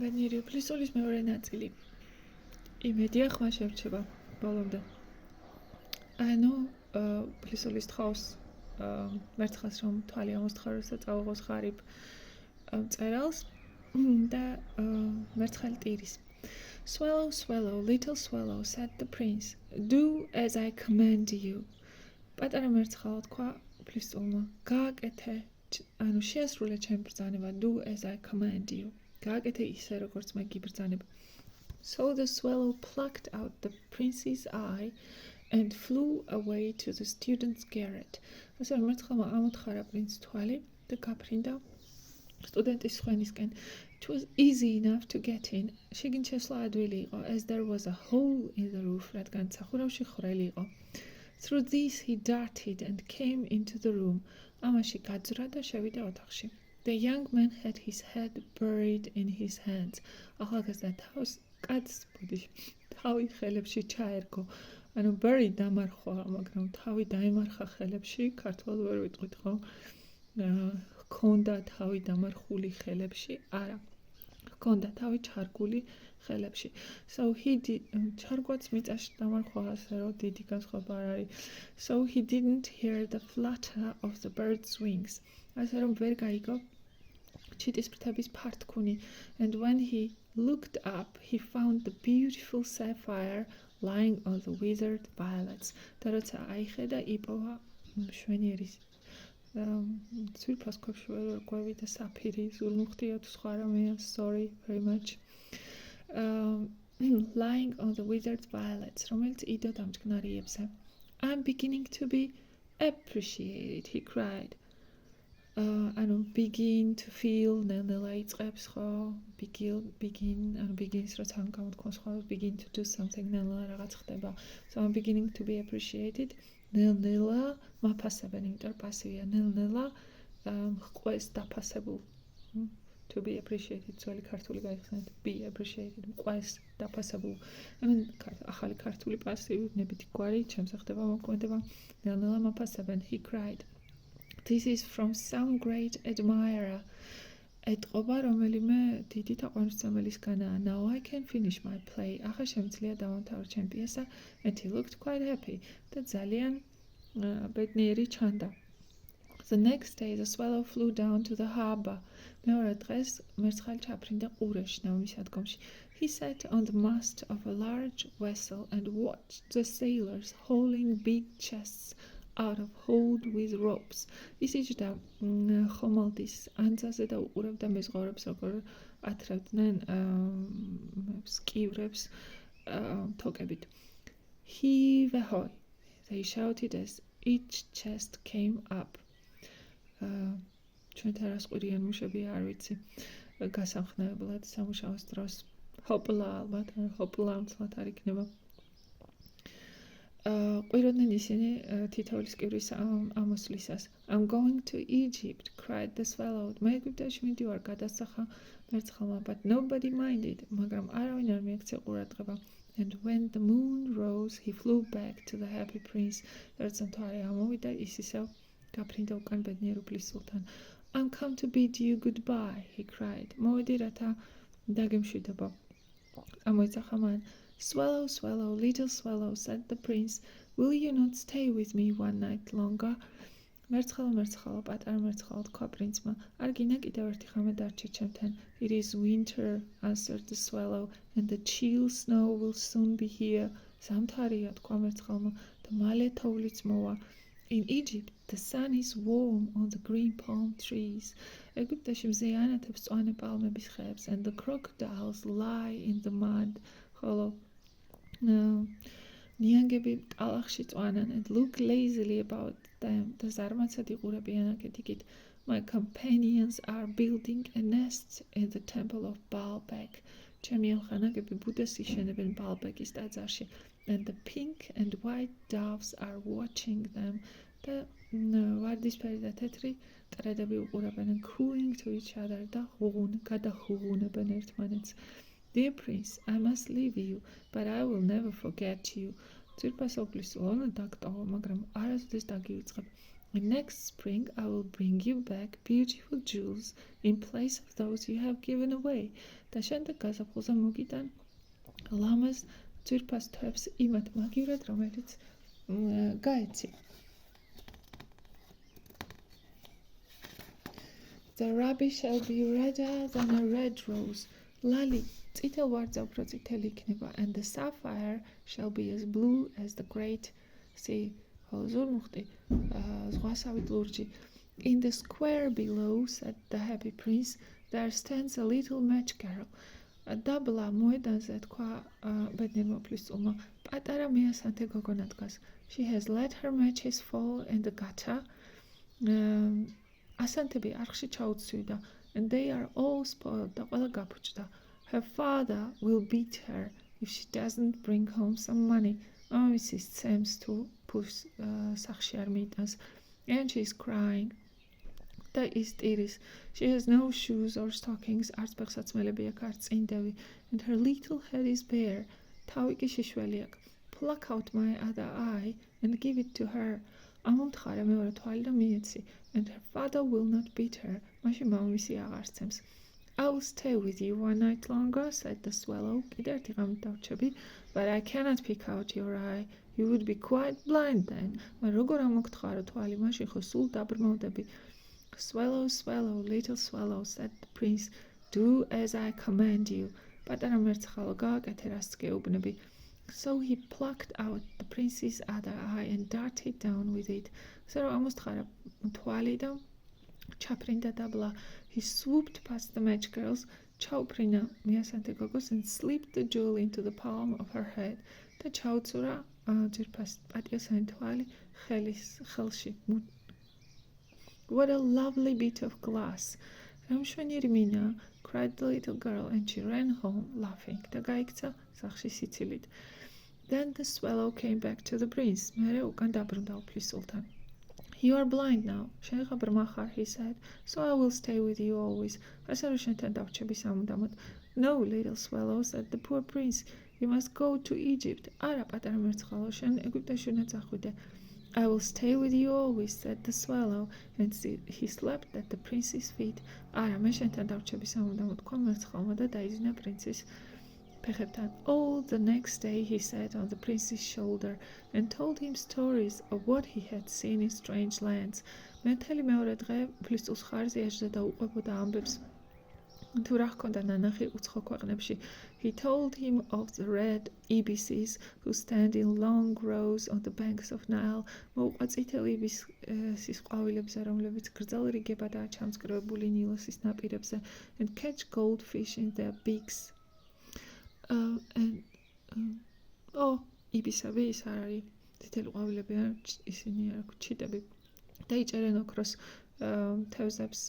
ბედნიერი უფლისწულის მეორე ნაწილი. იმედია ხმა შევრჩება ბოლომდე. ანუ უფლისწულის თავს მერცხალს რომ თვალი ამოსთხაროს და წაუღოს ღარიბ მწერალს და მერცხალი ტირის. Swallow, swallow, little swallow, said the prince. Do as I command you. პატარა მერცხალო თქვა უფლისწულმა, გააკეთე, ანუ შეასრულე ჩემი ბრძანება, do as I command you. გააკეთე ისე, როგორც მე გიბრძანებ. So the swallow plucked out the prince's eye and flew away to the student's garret. ასე რომ მერცხალმა ამოთხარა პრინცს თვალი და გაფრინდა სტუდენტის ხვენისკენ. It was easy enough to get in. შიგნით შესვლა ადვილი იყო, as there was a hole in the roof, რადგან სახურავში ხვრელი იყო. Through this he darted and came into the room. ამაში გაძვრა და შევიდა ოთახში. The young man had his head buried in his hands. ახალგაზრდა თავს კაცს ბუდიში თავი ხელებში ჩაერგო. ანუ bury დამარხვა, მაგრამ თავი დაემარხა ხელებში, ქართულად ვერ ვიტყვით ხო? ჰქონდა თავი დამარხული ხელებში, არა. ჰქონდა თავი ჩარგული ხელებში. So he did ჩარგვაც მიწაში დამარხვა ასე რომ დიდი განსხვავება არ არის. So he didn't hear the flutter of the bird's wings. ასე რომ ვერ გაიგო ჩიტის ფრთების ფართკუნი. And when he looked up, he found the beautiful sapphire lying on the withered violets. და როცა აიხედა, იპოვა მშვენიერის ცვირფას ქვებში ვერ ყვევი და საფირი ზურმუხტია თუ სხვა რამეა, sorry very much. Lying on the withered violets, რომელიც იდოდა მტკნარიებზე. I'm beginning to be appreciated, he cried. ანუ begin to feel ნელ-ნელა იწყებს ხო? begin ანუ begins როცა გამოთქვას ხო? begin to do something ნელ-ნელა რაღაც ხდება. So I'm beginning to be appreciated. ნელ-ნელა მაფასებენ, იმიტომ რომ პასივია. ნელ-ნელა ჰყვეს დაფასებულ. To be appreciated, ძველი ქართული გაიხსენეთ. Be appreciated, მყვეს დაფასებულ. ახალი ქართული პასივნებითი გვარი ჩემს ხდება მოქმედება. ნელ-ნელა მაფასებენ, he cried. This is from some great admirer. ეტყობა რომელიმე დიდი თაყვანისმცემელისგანაა. Now I can finish my play. ახლა შემიძლია დავამთავრე ჩემი პიესა. And he looked quite happy. და ძალიან ბედნიერი ჩანდა. The next day the swallow flew down to the harbour. მეორე დღეს მერცხალი ჩაფრინდა ყურეში, ნავმისადგომში. He sat on the mast of a large vessel and watched the sailors hauling big chests out of hold with ropes. ის იჯდა ხომალდის ანძაზე და უყურებდა მეზღვაურებს, როგორ ათრევდნენ სკივრებს თოკებით. Heave ahoy! They shouted as each chest came up. ჩვენთან რას ყვირიან მუშები არ ვიცი. გასამხნევებლად სამუშაოს დროს ჰოპლა ალბათ, ჰოპლა მცლად არ იქნება. ყვიროდნენ ისინი თითოეული სკივრის ამოსვლისას. I'm going to Egypt, cried the swallow. მე ეგვიპტეში მიდივარ, გადასახა მერცხალმა, but nobody minded. მაგრამ არავინ არ მიექცია ყურადღება. And when the moon rose, he flew back to the happy prince. როცა მთვარე ამოვიდა, ის ისევ გაფრინდა უკან ბედნიერ უფლისწულთან. I'm come to bid you goodbye, he cried. მოვედი რათა დაგემშვიდობო. ამოიძახა მან. Swallow, swallow, little swallow, said the prince. Will you not stay with me one night longer? მერცხალო, მერცხალო, პატარა მერცხალო, თქვა პრინცმა. არ გინდა კიდევ ერთი ხამე დარჩე ჩემთან. It is winter, answered the swallow, and the chill snow will soon be here. ზამთარია, თქვა მერცხალმა, და მალე თოვლიც მოვა. In Egypt, the sun is warm on the green palm trees. ეგვიპტეში მზეანათებს წვანე პალმების ხეებს, and the crocodiles lie in the mud. ხოლო ნიანგები კალახში წვანან and look lazily about them. და ზარმაცად იყურებიან აქეთ-იქით. My companions are building a nest in the temple of Baalbek. ჩემი ამხანაგები ბუდეს იშენებენ ბალბეკის ტაძარში. And the pink and white doves are watching them. და ვარდისფერი და თეთრი მტრედები უყურებენ and cooing to each other და გადახუღუნებენ ერთმანეთს. Dear prince, I must leave you, but I will never forget you. ძვირფას უფლისწულო, დაგტოვა, მაგრამ არასოდეს დაგივიწყებ. Next spring I will bring you back beautiful jewels in place of those you have given away. და შემდეგ გაზაფხულზე მოგიტან ლამაზ ძვირფას თვებს იმათ მაგივრად, რომელიც გაეცი. The ruby shall be redder than a red rose. Lali წითელ ვარდზე უფრო წითელი იქნება, and the sapphire shall be as blue as the great sea. ზურმუხტი ზღვასავით ლურჯი. In the square below, said the happy prince, there stands a little match girl. დაბლა მოედანზე თქვა ბედნიერ მოფლისწულმა, პატარა მეასანთე გოგონა დგას. She has let her matches fall in the gutter. ასანთები არხში ჩაუცვიდა, and they are all spoiled. და ყველა გაფუჭდა. Her father will beat her if she doesn't bring home some money. Mrs. Sams to push სახში არ მიიტანს, and she is crying. და ის ტირის. She has no shoes or stockings. არც ფეხსაცმელები აქვს, არც წინდები, and her little head is bare. თავი კი შიშველი აქვს. Pluck out my other eye and give it to her. ამომთხარე მეორე თვალი და მიეცი, and her father will not beat her. მაშინ მამამისი აღარ სცემს. I will stay with you one night longer, said the swallow. კიდევ ერთი ღამით დავრჩები, but I cannot pick out your eye. You would be quite blind then. მაგრამ როგორ ამოგთხარო თვალი, მაშინ ხო სულ დაბრმავდები. Swallow, swallow, little swallow, said the prince. Do as I command you. პატარა მერცხალო, გააკეთე რაც გეუბნები. So he plucked out the prince's other eye and darted down with it. So ამოსთხარა თვალი და ჩაფრინდა დაბლა. He swooped past the match girls, ჩაუფრინა მიასანთე გოგოს, and slipped the jewel into the palm of her head. და ჩაუწურა ძვირფას პატიოსანი თვალი ხელში. What a lovely bit of glass! რა მშვენიერი მინა, cried the little girl, and she ran home laughing. და გაიქცა სახლში სიცილით. Then the swallow came back to the prince. მერე უკან დაბრუნდა უფლისულთან. You are blind now, შენ ხა ბრმა ხარ, he said, so I will stay with you always. ასე რომ შენთან დავრჩები სამუდამოდ. No, little swallow, said the poor prince, you must go to Egypt. არა, პატარა მერცხალო, შენ ეგვიპტეში უნდა წახვიდე. I will stay with you always, said the swallow, and he slept at the prince's feet. არა, მე შენთან დავრჩები სამუდამოდ, თქვა მერცხალმა და დაიძინა პრინცის ფეხებთან. All the next day he sat on the prince's shoulder and told him stories of what he had seen in strange lands. მთელი მეორე დღე უფლისწულს ხარზე ეჭდა და უყვებოდა ამბებს თუ რა ჰქონდა ნანახი უცხო ქვეყნებში. He told him of the red ibises who stand in long rows on the banks of Nile. მოუყვა წითელი იბისის ყვავილებზე, რომლებიც გრძელ რიგებადაა ჩამწკრივებული ნილოსის ნაპირებზე, and catch goldfish in their beaks. იბისები ის არ არის წითელი ყვავილები, ისინი არ აქვს ჩიტები და იჭერენ ოქროს თევზებს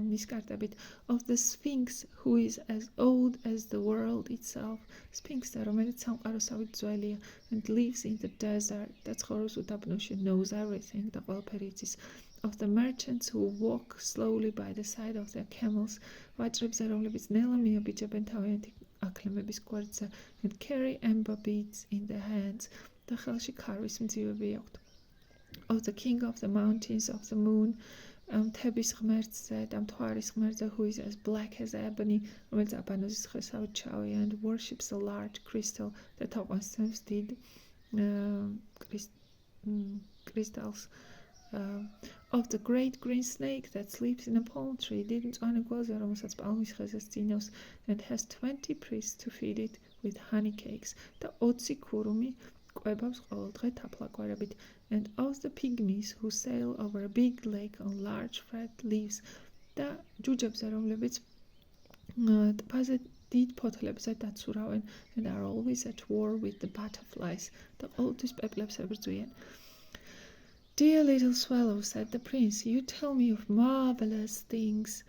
ნისკარტებით. Of the Sphinx who is as old as the world itself. Sphinx-ზე, რომელიც სამყაროსავით ძველია, and lives in the desert. და ცხოვრობს უდაბნოში, knows everything და ყველაფერი იცის. Of the merchants who walk slowly by the side of their camels. ვაჭრებზე, რომლებიც ნელა მიაბიჯებენ თავიანთი აკლემების კვერცხზე, and carry amber beads in their hands. და ხელში ქარვის მძივები აქვთ. Of the king of the mountains of the moon. მთების ღმერთზე და მთვარის ღმერთზე, who is as black as ebony, რომელიც აბანოზის ხესავით ჩავია, and worships a large crystal და თაყვანს დიდ crystals. Of the great green snake that sleeps in a palm tree. დიდ მწვანე გველზე, რომელსაც პალმის ხეზე სძინავს, and has 20 priests to feed it with honey cakes. და 20 ქურუმი კვებავს ყოველ დღე თაფლაკვერებით. And of the pygmies who sail over a big lake on large fat leaves. და ჯუჯებზე, რომლებიც ტბაზე დიდ ფოთლებზე დაცურავენ, and are always at war with the butterflies. და ყოველთვის პეპლებს ებრძვიან. Dear little swallow, said the prince, you tell me of marvelous things.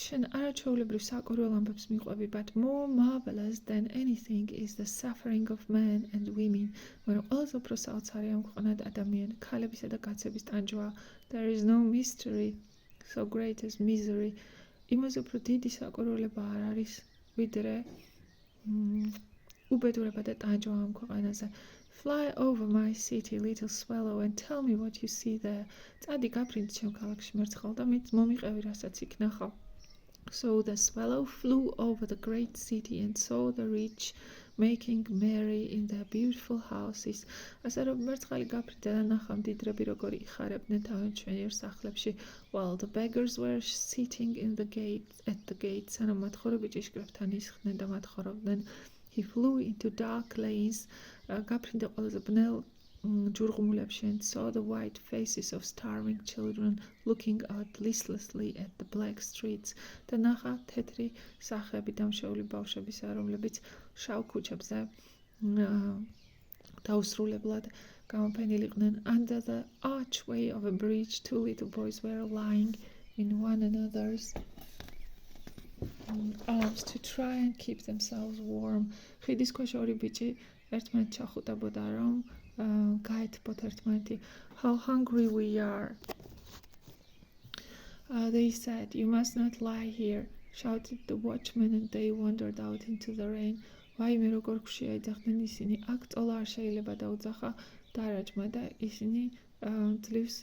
შენ არაჩვეულებრივ საკვირველ ამბებს მიყვები, but more marvelous than anything is the suffering of men and women. მაგრამ ყველაზე უფრო საოცარი ამ ქვეყნად ადამიანი, ქალებისა და კაცების ტანჯვა. There is no mystery so great as misery. იმაზე უფრო დიდი საკვირველება არ არის, ვიდრე უბედურება და ტანჯვა ამ ქვეყანაზე. Fly over my city, little swallow, and tell me what you see there. წადი გაფრინდი ჩემ ქალაქში მერცხალ და მომიყევი რასაც იქ ნახავ. So the swallow flew over the great city and saw the rich making merry in their beautiful houses. ასე რომ მერცხალი გაფრინდა და ნახა მდიდრები როგორი იხარებდნენ თავენ ჩვენიერ სახლებში, while the beggars were sitting at the gate. სანამ მათხოვრები ჭიშკრებთან ისხდნენ და მათხოვრობდნენ. He flew into dark lanes. გაფრინდა ყველაზე ბნელ ჯურღუმულებში and saw the white faces of starving children looking out listlessly at the black streets. და ნახა თეთრი სახლები დამშეული ბავშვებისა, რომლებიც შავ ქუჩებზე დაუსრულებლად გამოფენილიყვნენ. Under the archway of a bridge, two little boys were lying in one another's arms to try and keep themselves warm. ხიდის ქვეშ ორი ბიჭი ერთმანეთს ჩახუტებოდა, რომ გაეთბოთ ერთმანეთი. How hungry we are, they said. You must not lie here, shouted the watchman, and they wandered out into the rain. ვაიმე როგორ ქვია იძახდნენ ისინი. აქ წოლა არ შეიძლება დაუძახა დარაჯმა და ისინი ძლივს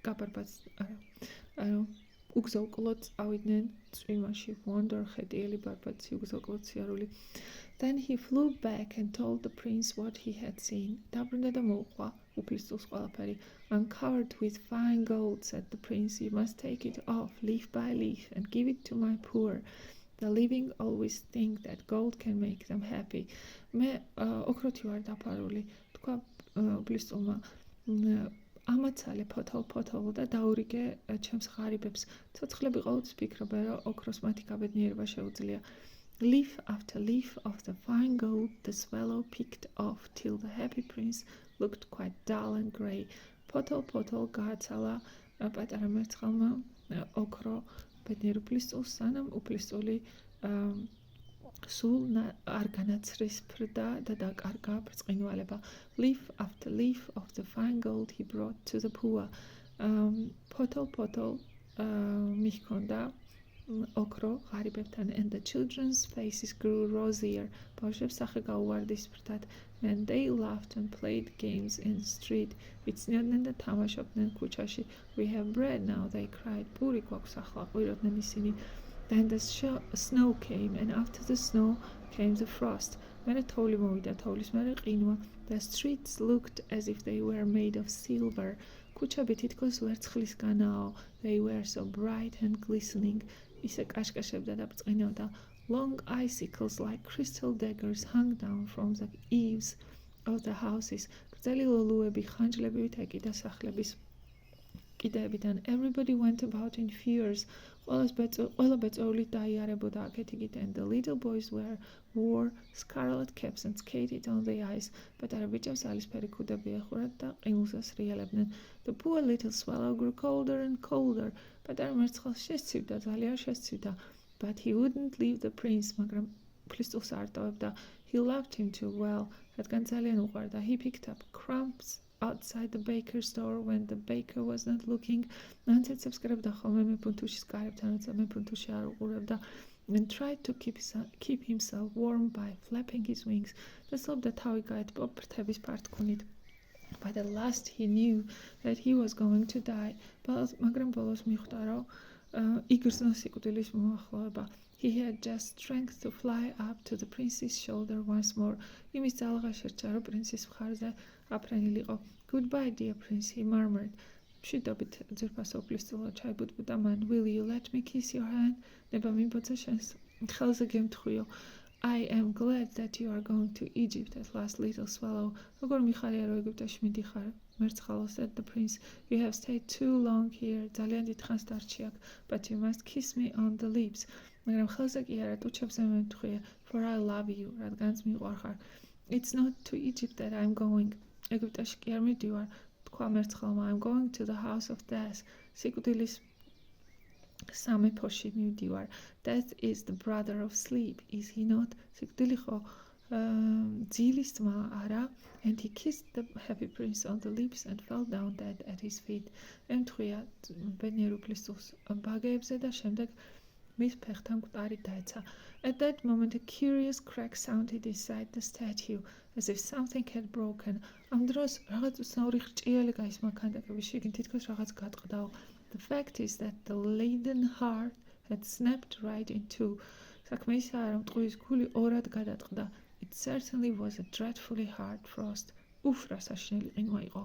გაბარბაც უგზო-უკვლოდ წავიდნენ წვიმაში. Wander ხეტიელი ბარბაცი, უგზო-უკვლოდ სიარული. Then he flew back and told the prince what he had seen. დაბრუნდა და მოუყვა უფლისწულს ყველაფერი. I'm covered with fine gold, said the prince. You must take it off leaf by leaf and give it to my poor. The living always think that gold can make them happy. მე ოქროთი ვარ დაფარული, თქვა უფლისწულმა. ამაცალე ფოთოლ-ფოთოლ და დაურიგე ჩემს ღარიბებს. ცოცხლები ყოველთვის ფიქრობენ, რომ ოქროს მათი გაბედნიერება შეუძლია. Leaf after leaf of the fine gold the swallow picked off till the happy prince looked quite dull and grey. Potol გააცალა პატარა მერცხალმა ოქრო ბედნიერ უფლისწულს, სანამ უფლისწული სულ არ განაცრისფრდა და დაკარგა ბრწყინვალება. Leaf after leaf of the fine gold he brought to the poor. Potol მიჰქონდა ოქრო ღარიბებთან, and the children's faces grew rosier. ბავშვებს სახე გაუვარდისფრდათ, and they laughed and played games in the street. იცნიოდნენ და თამაშობდნენ ქუჩაში. We have bread now, they cried. პური გვაქვს ახლა, ყვიროდნენ ისინი. Then the snow came, and after the snow came the frost. მერე თოვლი მოვიდა, თოვლის მერე ყინვა. The streets looked as if they were made of silver. ქუჩები თითქოს ვერცხლისგანაო. They were so bright and glistening. ისე კაშკაშებდა და ბრწყინავდა. Long icicles like crystal daggers hung down from the eaves of the houses. გრძელი ლოლუები ხანჯლებივით ეკიდა სახლების კიდეებიდან. Everybody went about in fears. ყველა ბეწვეული დაიარებოდა აქეთ-იქით, and the little boys wore scarlet caps and skated on the ice. პატარა ბიჭებს ალისფერი ქუდები ეხურათ და ყინულზე სრიალებდნენ. The poor little swallow grew colder and colder. პატარა მერცხალს შესცივდა, ძალიან შესცივდა. But he wouldn't leave the prince, მაგრამ უფლისწულს არ ტოვებდა. He loved him too well, რადგან ძალიან უყვარდა. He picked up crumbs outside the baker's door when the baker was not looking. ნანცეცებს კრებდა ხოლმე მეფუნთუშის კარებთან, როცა მეფუნთუში არ უყურებდა. And tried to keep himself warm by flapping his wings. და სლობდა თავი გაეთბო ფრთების ფართკუნით. But at last he knew that he was going to die. მაგრამ ბოლოს მიხვდა, რომ იგრძნო სიკვდილის მოახლოება. He had just strength to fly up to the prince's shoulder once more. იმის ძალა შერჩა, რომ პრინცის მხარზე აფრენილიყო. Goodbye, dear prince, he murmured. მშვიდობით ძვირფასო უფლისწულო ჩაიბუდა მან. Will you let me kiss your hand? ნება მიმბოცა შენს ხელზე გემთხვიო. I am glad that you are going to Egypt at last, little swallow. როგორ მიხარია, რომ ეგვიპტეში მიდიხარ? მერცხალო, said the prince. You have stayed too long here. ძალიან დიდხანს დარჩი აქ, but you must kiss me on the lips. მაგრამ ხელზე კი არა, ტუჩებზე მემთხვია, for I love you, რადგანაც მიყვარხარ. It's not to Egypt that I'm going. ეგვიპტეში კი არ მიდივარ, თქვა მერცხალმა. I'm going to the house of death. სიკვდილის სამეფოში მივდივარ. Death is the brother of sleep, is he not? სიკვდილი ხო ძილის ძმა არა? And he kissed the happy prince on the lips and fell down dead at his feet. ემთხვია ბედნიერ უფლისწულს ბაგეებზე და შემდეგ მის ფეხთან მკვდარი დაეცა. At that moment, a curious crack sounded inside the statue, as if something had broken. ამ დროს რაღაც უცნაური ხრჭიელი გაისმა ქანდაკების შიგნით, თითქოს რაღაც გატყდაო. The fact is that the laden heart had snapped right in two. საქმე ისაა, რომ ტყუის გული ორად გადატყდა. It certainly was a dreadfully hard frost. Ufra საშინელი ყინვა იყო.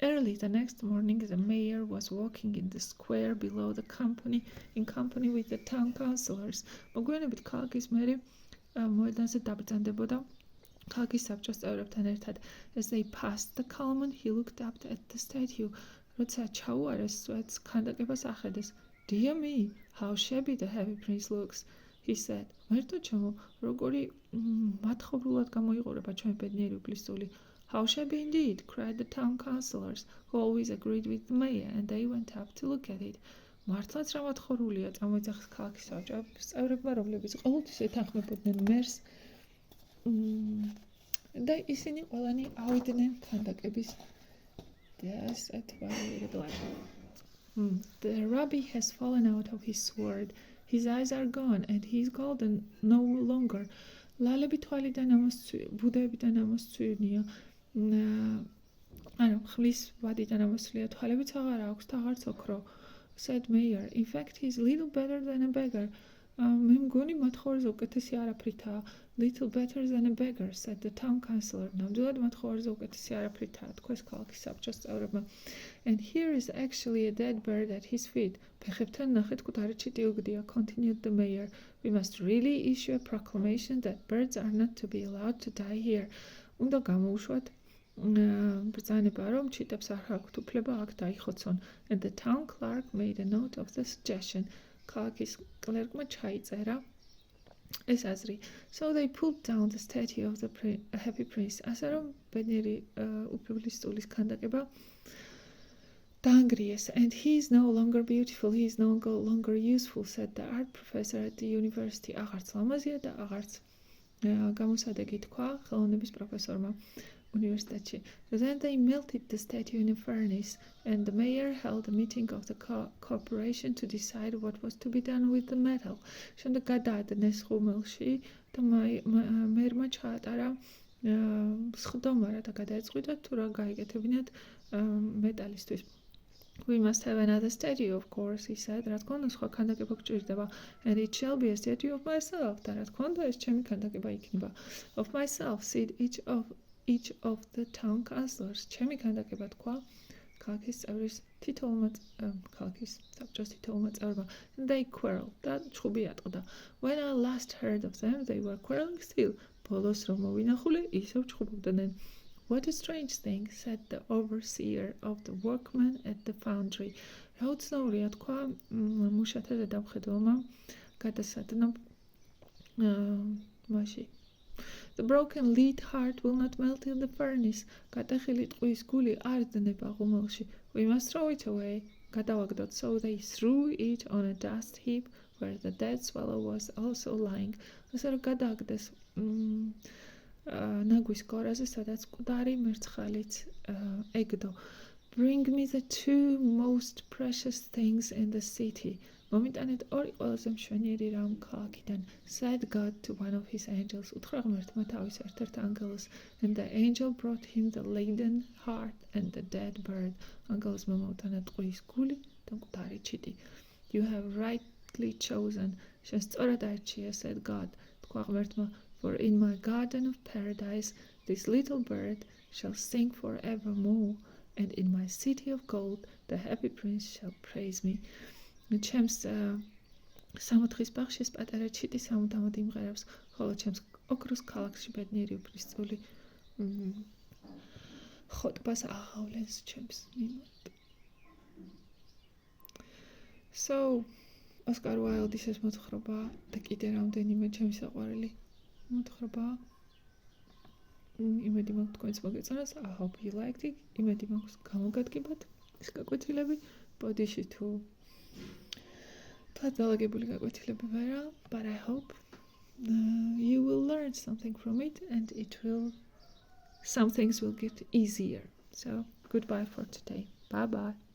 Early the next morning, the mayor was walking in the square below the company, in company with the town councillors. მოგვიანებით ქალაქის მერი მოედანზე დაბრძანდებოდა ქალაქის საბჭოს წევრებთან ერთად. As they passed the Kalman, he looked up at the statue. როცა ჩაუარეს სვეტს, ქანდაკებას ახედეს. Dear me, how shabby the happy prince looks, he said. მერტო ჩემო, როგორი მათხოვრულად გამოიყურება ჩვენი ბედნიერი უფლისწული. How shabby indeed, cried the town councillors, who always agreed with the mayor, and they went up to look at it. მართლაც რა მათხოვრულია, წამოიძახეს ქალაქის საბჭოს წევრებმა, რომლებიც ყოველთვის ეთანხმებოდნენ მერს და ისინი ყველანი ავიდნენ ქანდაკების დასათვალიერებლად. The rabbi has fallen out of his sword. His eyes are gone, and he is golden no longer. ლალები თვალიდან ამოსწვია, ბუდეებიდან ამოსწვია. ანუ ხმლის ვადიდან ამოსვლია, თვალებიც აღარ აქვს და აღარც ოქრო, said mayor. In fact, he is little better than a beggar. მე მგონი მათხოვარზე უკეთესი არაფრითაა. Little better than a beggar, said the town councillor. ნამდვილად მათხოვარზე უკეთესი არაფრითაა, თქვეს ქალაქის საბჭოს წევრებმა. And here is actually a dead bird at his feet. ფეხებთან ნახეთ მკვდარი ჩიტი უგდია, continued the mayor. We must really issue a proclamation that birds are not to be allowed to die here. უნდა გამოუშვათ ბრძანება, რომ ჩიტებს არ აქვთ უფლება აქ დაიხოცონ. And the town clerk made a note of the suggestion. ქალაქის კლერკმა ჩაიწერა ეს აზრი. So they pulled down the statue of the happy prince. ასე რომ ბედნიერი უფლისწულის ქანდაკება დაანგრიეს. And he is no longer beautiful, he is no longer useful, said the art professor at the university. აღარც ლამაზია და აღარც გამოსადეგი თქვა ხელოვნების პროფესორმა უნივერსიტეტში. Then they melted the statue in a furnace, and the mayor held a meeting of the corporation to decide what was to be done with the metal. შემდეგ გადაადნეს ხუმელში და მერმა ჩაატარა სხდომა და გადაეწყვიტა თუ რა გაიგეთებინათ მეტალისთვის. We must have another statue, of course, he said. რა თქმა უნდა, სხვა ქანდაკება გჭირდება. And it shall be a statue of myself. და რა თქმა უნდა, ეს ჩემი ქანდაკება იქნება. Of myself, said each of the town councillors. ჩემი ქანდაკება თქვა ქალაქის წევრის თითოეულმა ქალაქის საბჭოს თითოეულმა წევრმა. And they quarreled. და ჩხუბი ატყდა. When I last heard of them, they were quarreling still. ბოლოს რომ მოვინახულე, ისევ ჩხუბობდნენ. What a strange thing, said the overseer of the workmen at the foundry. რა უცნაურია თქვა მუშათა დედამხედველმა გადასადნო მაშინ. The broken lead heart will not melt in the furnace. გადახილი ტყუის გული არ დნება ღუმელში. We must throw it away. გადავაგდოთ. So they threw it on a dust heap where the dead swallow was also lying. ასე რომ გადააგდეს ნაგვის კორაზე, სადაც მკვდარი მერცხალიც ეგდო. Bring me the two most precious things in the city. მომიტანეთ ორი ყველაზე მშვენიერი რამ ქალაქიდან. Said God to one of his angels. უთხრა ღმერთმა თავის ერთ-ერთ ანგელს. And the angel brought him the laden heart and the dead bird. ანგელს მომაუტანა ტყუის გული და მკვდარი ჩიტი. You have rightly chosen. შენ სწორად არჩია, said God. თქვა ღმერთმა. For in my garden of paradise, this little bird shall sing forevermore, and in my city of gold, the happy prince shall praise me. ჩემს სამოთხის ბაღში ეს პატარა ჩიტი სამუდამოდ იმღერებს, ხოლო ჩემს ოქროს ქალაქში ბედნიერი უფლისწული ხოტბას აღავლენს ჩემს მიმართ. So, ოსკარ უაილდის ეს მოთხრობა და კიდე რამდენიმე ჩემი საყვარელი მოთხრობა. იმედი მაქვს თქვენც მოგეწონათ. I hope you liked it. იმედი მაქვს გამოგადგებათ ეს გაკვეთილები. ბოდიში თუ დალაგებული გაკვეთილები ვერა, but I hope you will learn something from it and some things will get easier. So, goodbye for today. Bye bye.